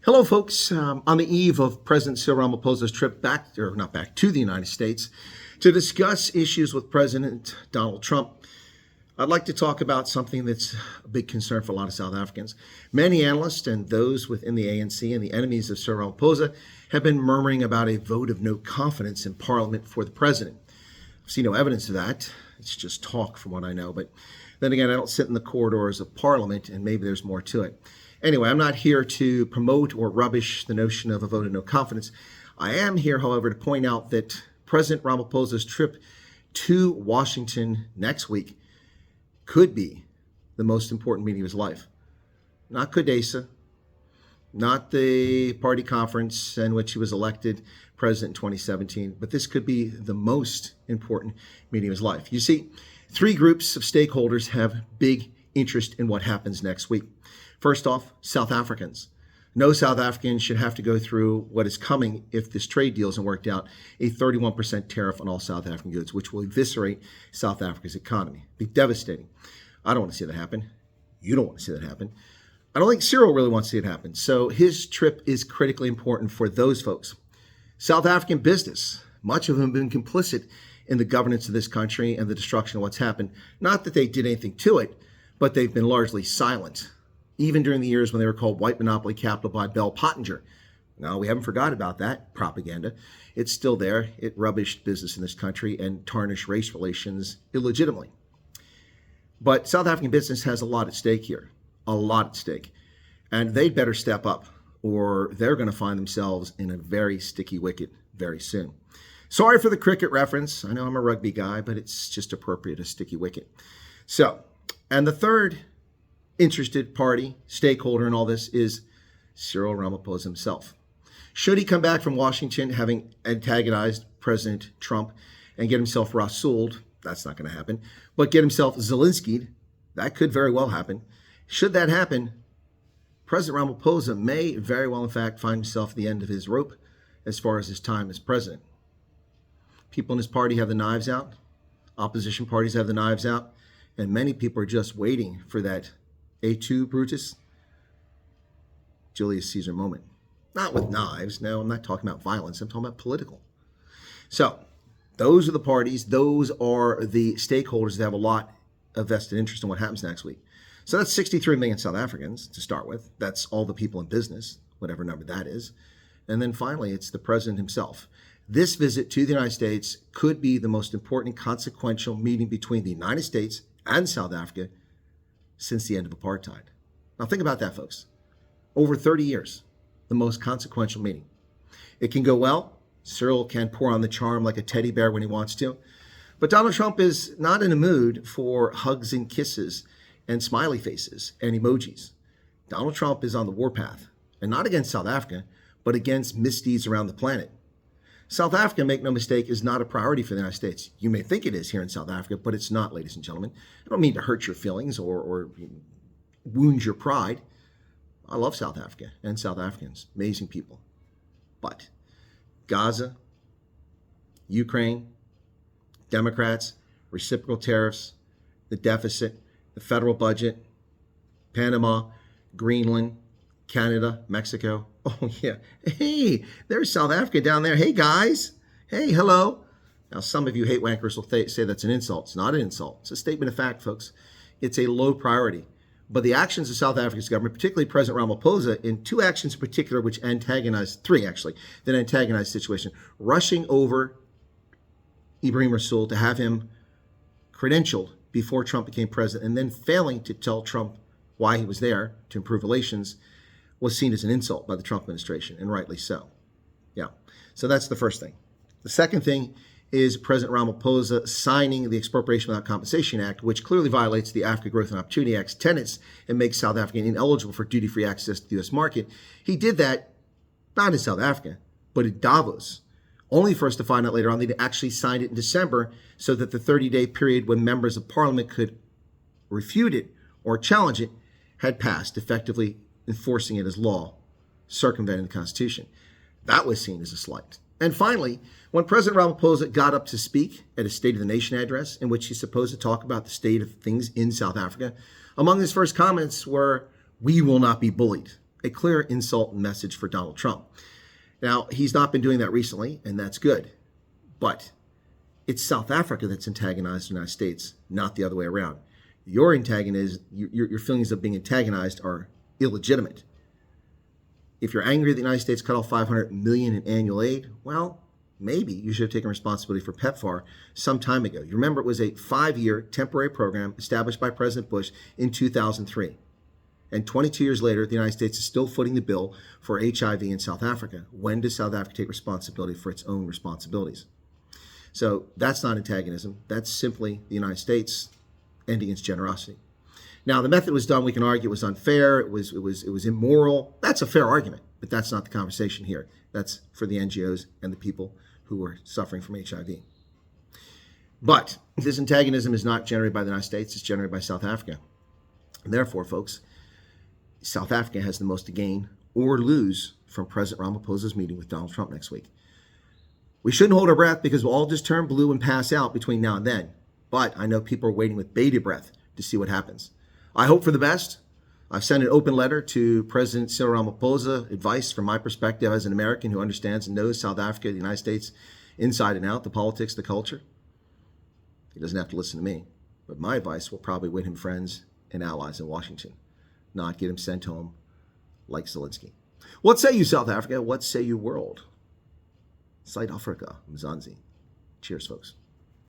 Hello, folks. On the eve of President Cyril Ramaphosa's trip not back to the United States to discuss issues with President Donald Trump, I'd like to talk about something that's a big concern for a lot of South Africans. Many analysts and those within the ANC and the enemies of Cyril Ramaphosa have been murmuring about a vote of no confidence in Parliament for the president. I've seen no evidence of that. It's just talk from what I know. But then again, I don't sit in the corridors of Parliament, and maybe there's more to it. Anyway, I'm not here to promote or rubbish the notion of a vote of no confidence. I am here, however, to point out that President Ramaphosa's trip to Washington next week could be the most important meeting of his life. Not CODESA, not the party conference in which he was elected president in 2017, but this could be the most important meeting of his life. You see, three groups of stakeholders have big interest in what happens next week. First off, South Africans. No South African should have to go through what is coming if this trade deal isn't worked out, a 31% tariff on all South African goods, which will eviscerate South Africa's economy. Be devastating. I don't want to see that happen. You don't want to see that happen. I don't think Cyril really wants to see it happen. So his trip is critically important for those folks. South African business, much of them have been complicit in the governance of this country and the destruction of what's happened. Not that they did anything to it, but they've been largely silent, even during the years when they were called white monopoly capital by Bell Pottinger. No, we haven't forgot about that propaganda. It's still there. It rubbished business in this country and tarnished race relations illegitimately. But South African business has a lot at stake here, a lot at stake. And they'd better step up, or they're going to find themselves in a very sticky wicket very soon. Sorry for the cricket reference. I know I'm a rugby guy, but it's just appropriate, a sticky wicket. So, and the third interested party, stakeholder in all this is Cyril Ramaphosa himself. Should he come back from Washington having antagonized President Trump and get himself Rasul'd, that's not going to happen, but get himself Zelensky'd, that could very well happen. Should that happen, President Ramaphosa may very well, in fact, find himself at the end of his rope as far as his time as president. People in his party have the knives out. Opposition parties have the knives out. And many people are just waiting for that A2 Brutus, Julius Caesar moment. Not with knives. No, I'm not talking about violence. I'm talking about political. So those are the parties. Those are the stakeholders that have a lot of vested interest in what happens next week. So that's 63 million South Africans to start with. That's all the people in business, whatever number that is. And then finally, it's the president himself. This visit to the United States could be the most important consequential meeting between the United States and South Africa since the end of apartheid. Now think about that, folks. Over 30 years, the most consequential meeting. It can go well. Cyril can pour on the charm like a teddy bear when he wants to. But Donald Trump is not in a mood for hugs and kisses and smiley faces and emojis. Donald Trump is on the warpath, and not against South Africa, but against misdeeds around the planet. South Africa, make no mistake, is not a priority for the United States. You may think it is here in South Africa, but it's not, ladies and gentlemen. I don't mean to hurt your feelings or wound your pride. I love South Africa and South Africans, amazing people. But Gaza, Ukraine, Democrats, reciprocal tariffs, the deficit, the federal budget, Panama, Greenland, Canada, Mexico. Oh, yeah. Hey, there's South Africa down there. Hey, guys. Hey, hello. Now, some of you hate wankers will say that's an insult. It's not an insult. It's a statement of fact, folks. It's a low priority. But the actions of South Africa's government, particularly President Ramaphosa, in two actions in particular, which antagonized, three actually, that antagonized the situation, rushing over Ibrahim Rasul to have him credentialed before Trump became president, and then failing to tell Trump why he was there to improve relations, was seen as an insult by the Trump administration, and rightly so. Yeah, so that's the first thing. The second thing is President Ramaphosa signing the Expropriation Without Compensation Act, which clearly violates the Africa Growth and Opportunity Act's tenets and makes South Africa ineligible for duty-free access to the U.S. market. He did that not in South Africa, but in Davos, only for us to find out later on that he actually signed it in December so that the 30-day period when members of parliament could refute it or challenge it had passed, effectively enforcing it as law, circumventing the Constitution. That was seen as a slight. And finally, when President Ramaphosa got up to speak at a State of the Nation address in which he's supposed to talk about the state of things in South Africa, among his first comments were, "We will not be bullied." a clear insult message for Donald Trump. Now, he's not been doing that recently, and that's good. But it's South Africa that's antagonized the United States, not the other way around. Your feelings of being antagonized are illegitimate. If you're angry that the United States cut off $500 million in annual aid, well, maybe you should have taken responsibility for PEPFAR some time ago. You remember it was a 5-year temporary program established by President Bush in 2003. And 22 years later, the United States is still footing the bill for HIV in South Africa. When does South Africa take responsibility for its own responsibilities? So that's not antagonism. That's simply the United States ending its generosity. Now, the method was done. We can argue it was unfair. It was immoral. That's a fair argument, but that's not the conversation here. That's for the NGOs and the people who are suffering from HIV. But this antagonism is not generated by the United States. It's generated by South Africa. And therefore, folks, South Africa has the most to gain or lose from President Ramaphosa's meeting with Donald Trump next week. We shouldn't hold our breath because we'll all just turn blue and pass out between now and then. But I know people are waiting with bated breath to see what happens. I hope for the best. I've sent an open letter to President Cyril Ramaphosa, advice from my perspective as an American who understands and knows South Africa, the United States, inside and out, the politics, the culture. He doesn't have to listen to me, but my advice will probably win him friends and allies in Washington, not get him sent home like Zelensky. What say you, South Africa? What say you, world? Zuid-Afrika, Mzansi. Cheers, folks.